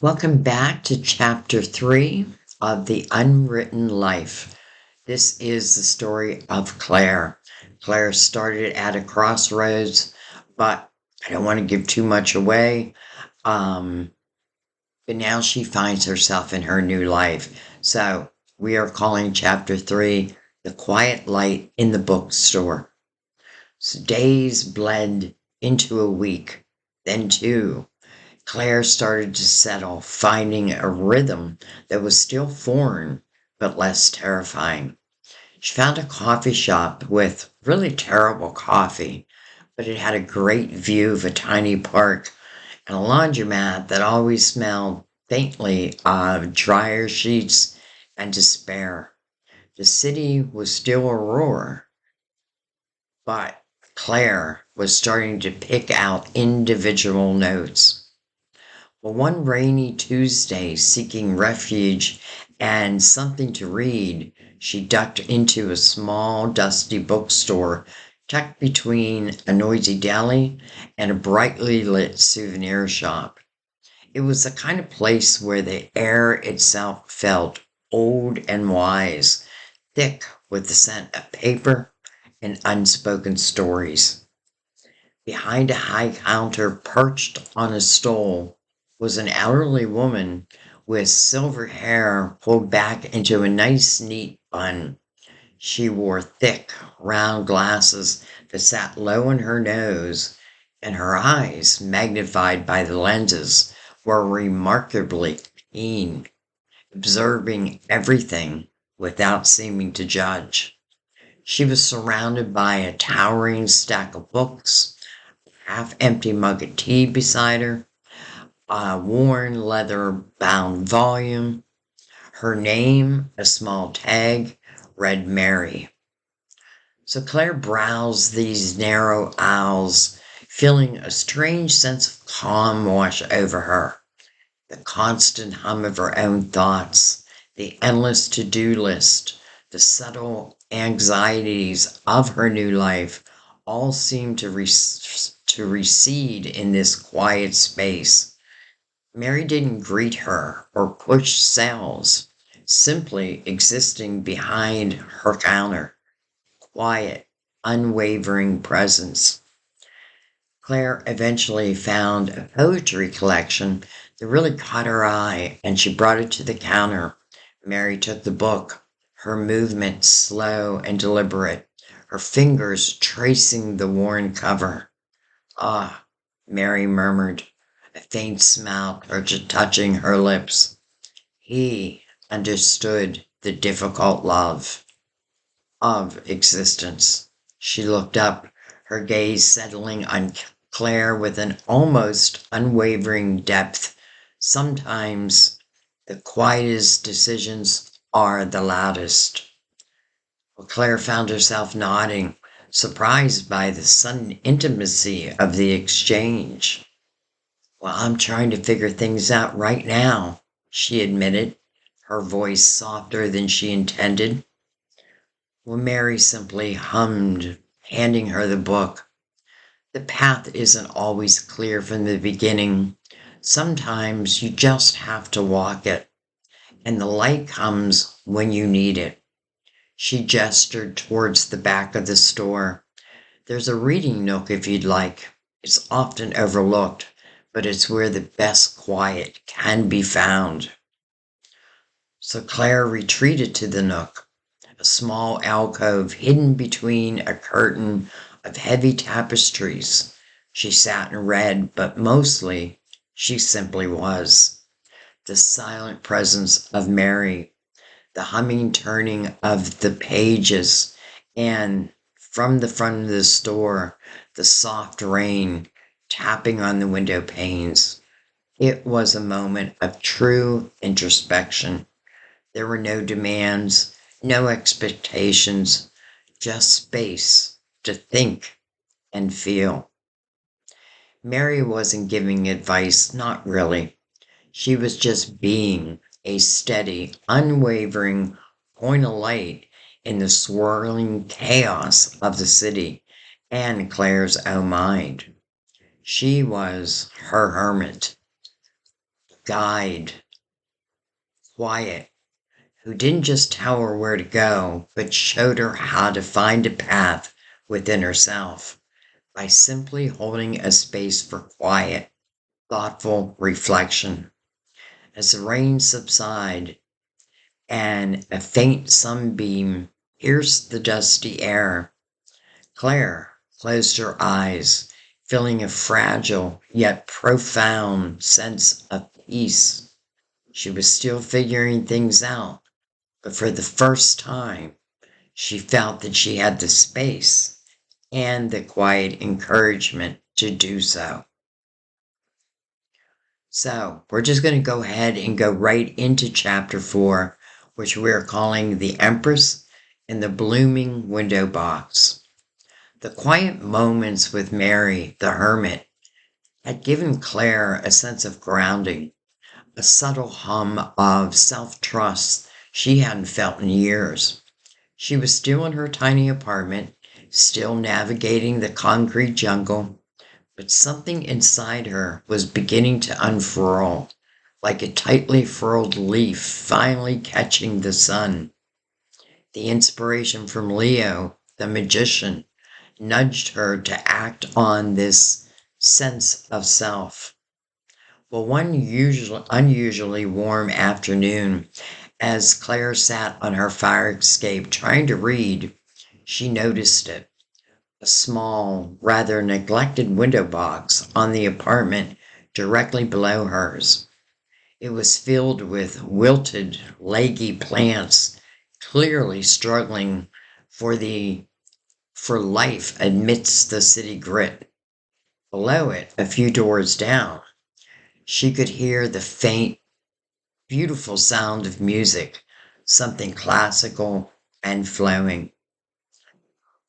Welcome back to Chapter 3 of The Unwritten Life. This is the story of Claire. Claire started at a crossroads, but I don't want to give too much away. But now she finds herself in her new life. So we are calling Chapter 3 The Quiet Light in the Bookstore. So days bled into a week, then two. Claire started to settle, finding a rhythm that was still foreign, but less terrifying. She found a coffee shop with really terrible coffee, but it had a great view of a tiny park and a laundromat that always smelled faintly of dryer sheets and despair. The city was still a roar, but Claire was starting to pick out individual notes. Well, one rainy Tuesday, seeking refuge and something to read, she ducked into a small, dusty bookstore tucked between a noisy deli and a brightly lit souvenir shop. It was the kind of place where the air itself felt old and wise, thick with the scent of paper and unspoken stories. Behind a high counter perched on a stool was an elderly woman with silver hair pulled back into a nice, neat bun. She wore thick, round glasses that sat low on her nose, and her eyes, magnified by the lenses, were remarkably keen, observing everything without seeming to judge. She was surrounded by a towering stack of books, a half-empty mug of tea beside her, a worn leather-bound volume. Her name, a small tag, read Mary. So Claire browsed these narrow aisles, feeling a strange sense of calm wash over her. The constant hum of her own thoughts, the endless to-do list, the subtle anxieties of her new life all seemed to recede in this quiet space. Mary didn't greet her or push sales, simply existing behind her counter, quiet, unwavering presence. Claire eventually found a poetry collection that really caught her eye, and she brought it to the counter. Mary took the book, her movement slow and deliberate, her fingers tracing the worn cover. "Ah," Mary murmured, a faint smile touching her lips. He understood the difficult love of existence. She looked up, her gaze settling on Claire with an almost unwavering depth. Sometimes the quietest decisions are the loudest. Well, Claire found herself nodding, surprised by the sudden intimacy of the exchange. "Well, I'm trying to figure things out right now," she admitted, her voice softer than she intended. Well, Mary simply hummed, handing her the book. "The path isn't always clear from the beginning. Sometimes you just have to walk it, and the light comes when you need it." She gestured towards the back of the store. "There's a reading nook if you'd like. It's often overlooked, but it's where the best quiet can be found." So Claire retreated to the nook, a small alcove hidden between a curtain of heavy tapestries. She sat and read, but mostly she simply was. The silent presence of Mary, the humming turning of the pages, and from the front of the store, the soft rain tapping on the window panes. It was a moment of true introspection. There were no demands, no expectations, just space to think and feel. Mary wasn't giving advice, not really. She was just being a steady, unwavering point of light in the swirling chaos of the city and Claire's own mind. She was her hermit. guide, quiet, who didn't just tell her where to go, but showed her how to find a path within herself by simply holding a space for quiet, thoughtful reflection. As the rain subsided and a faint sunbeam pierced the dusty air, Claire closed her eyes, feeling a fragile yet profound sense of peace. She was still figuring things out, but for the first time, she felt that she had the space and the quiet encouragement to do so. So, we're just going to go ahead and go right into chapter 4, which we're calling The Empress and the Blooming Window Box. The quiet moments with Mary, the hermit, had given Claire a sense of grounding, a subtle hum of self-trust she hadn't felt in years. She was still in her tiny apartment, still navigating the concrete jungle, but something inside her was beginning to unfurl, like a tightly furled leaf finally catching the sun. The inspiration from Leo, the magician, nudged her to act on this sense of self. Well, one unusually warm afternoon, as Claire sat on her fire escape trying to read, she noticed it. A small, rather neglected window box on the apartment directly below hers. It was filled with wilted, leggy plants, clearly struggling for life amidst the city grit. Below it, a few doors down, she could hear the faint, beautiful sound of music, something classical and flowing.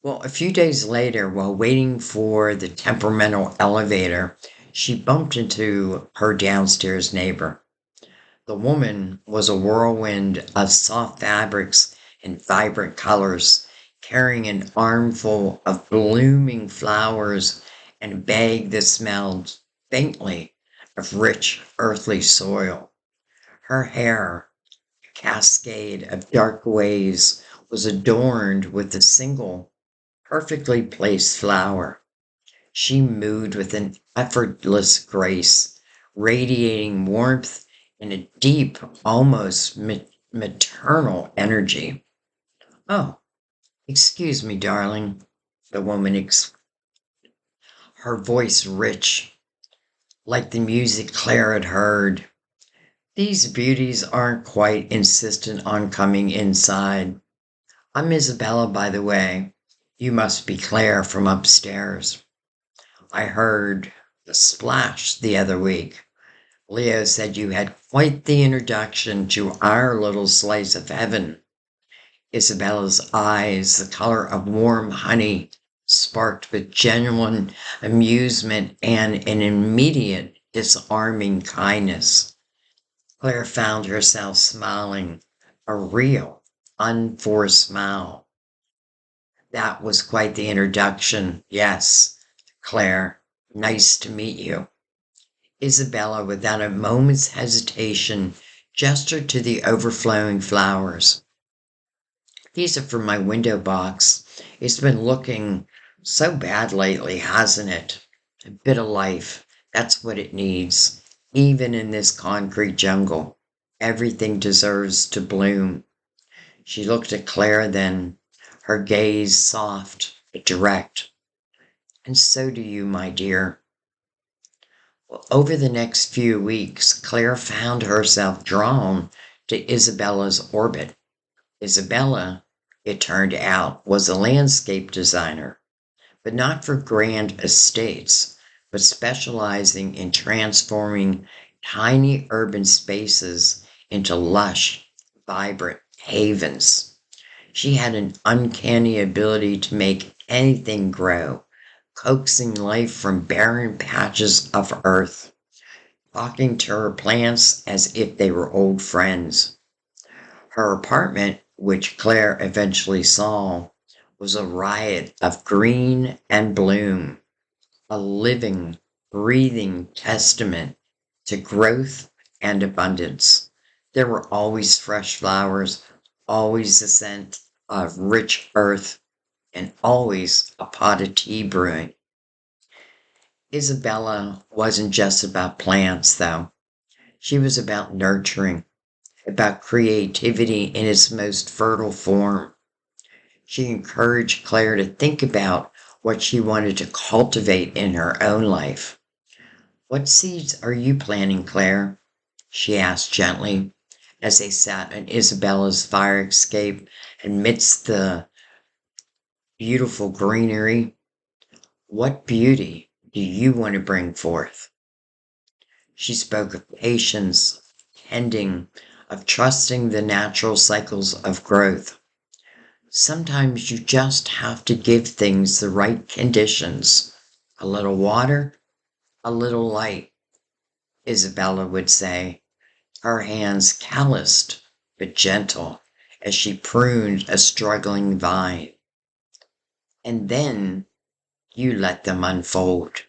Well, a few days later, while waiting for the temperamental elevator, she bumped into her downstairs neighbor. The woman was a whirlwind of soft fabrics and vibrant colors, carrying an armful of blooming flowers and a bag that smelled faintly of rich, earthly soil. Her hair, a cascade of dark waves, was adorned with a single, perfectly placed flower. She moved with an effortless grace, radiating warmth and a deep, almost maternal energy. "Oh, excuse me, darling," the woman her voice rich, like the music Claire had heard. "These beauties aren't quite insistent on coming inside. I'm Isabella, by the way. You must be Claire from upstairs. I heard the splash the other week. Leo said you had quite the introduction to our little slice of heaven." Isabella's eyes, the color of warm honey, sparked with genuine amusement and an immediate disarming kindness. Claire found herself smiling, a real, unforced smile. "That was quite the introduction. Yes, Claire, nice to meet you." Isabella, without a moment's hesitation, gestured to the overflowing flowers. "These are from my window box. It's been looking so bad lately, hasn't it? A bit of life. That's what it needs. Even in this concrete jungle, everything deserves to bloom." She looked at Claire then, her gaze soft but direct. "And so do you, my dear." Well, over the next few weeks, Claire found herself drawn to Isabella's orbit. Isabella, it turned out, was a landscape designer, but not for grand estates, but specializing in transforming tiny urban spaces into lush, vibrant havens. She had an uncanny ability to make anything grow, coaxing life from barren patches of earth, talking to her plants as if they were old friends. Her apartment, which Claire eventually saw, was a riot of green and bloom, a living, breathing testament to growth and abundance. There were always fresh flowers, always the scent of rich earth, and always a pot of tea brewing. Isabella wasn't just about plants, though. She was about nurturing, about creativity in its most fertile form. She encouraged Claire to think about what she wanted to cultivate in her own life. What seeds are you planting, Claire? She asked gently as they sat on Isabella's fire escape amidst the beautiful greenery. What beauty do you want to bring forth? She spoke of patience, tending, of trusting the natural cycles of growth. Sometimes you just have to give things the right conditions. A little water, a little light, Isabella would say, her hands calloused but gentle as she pruned a struggling vine. And then you let them unfold.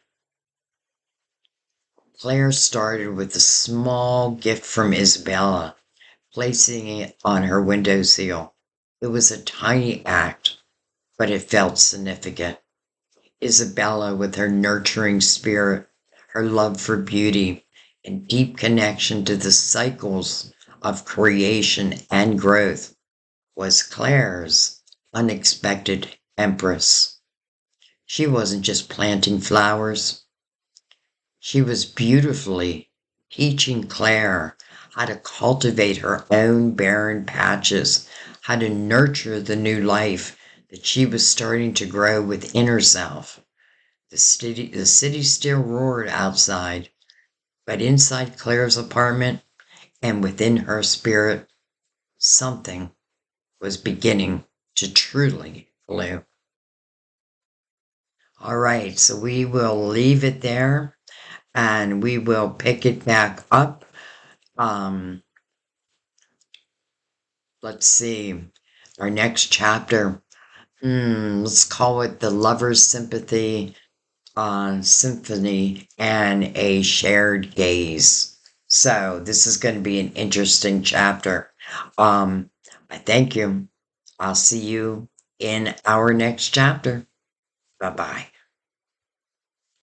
Claire started with a small gift from Isabella, placing it on her windowsill. It was a tiny act, but it felt significant. Isabella, with her nurturing spirit, her love for beauty, and deep connection to the cycles of creation and growth, was Claire's unexpected empress. She wasn't just planting flowers, she was beautifully teaching Claire how to cultivate her own barren patches, how to nurture the new life that she was starting to grow within herself. The city still roared outside, but inside Claire's apartment and within her spirit, something was beginning to truly bloom. All right, so we will leave it there and we will pick it back up. Um, let's see, our next chapter. Let's call it The Lover's Sympathy Symphony and a Shared Gaze. So this is going to be an interesting chapter. I thank you. I'll see you in our next chapter. Bye bye.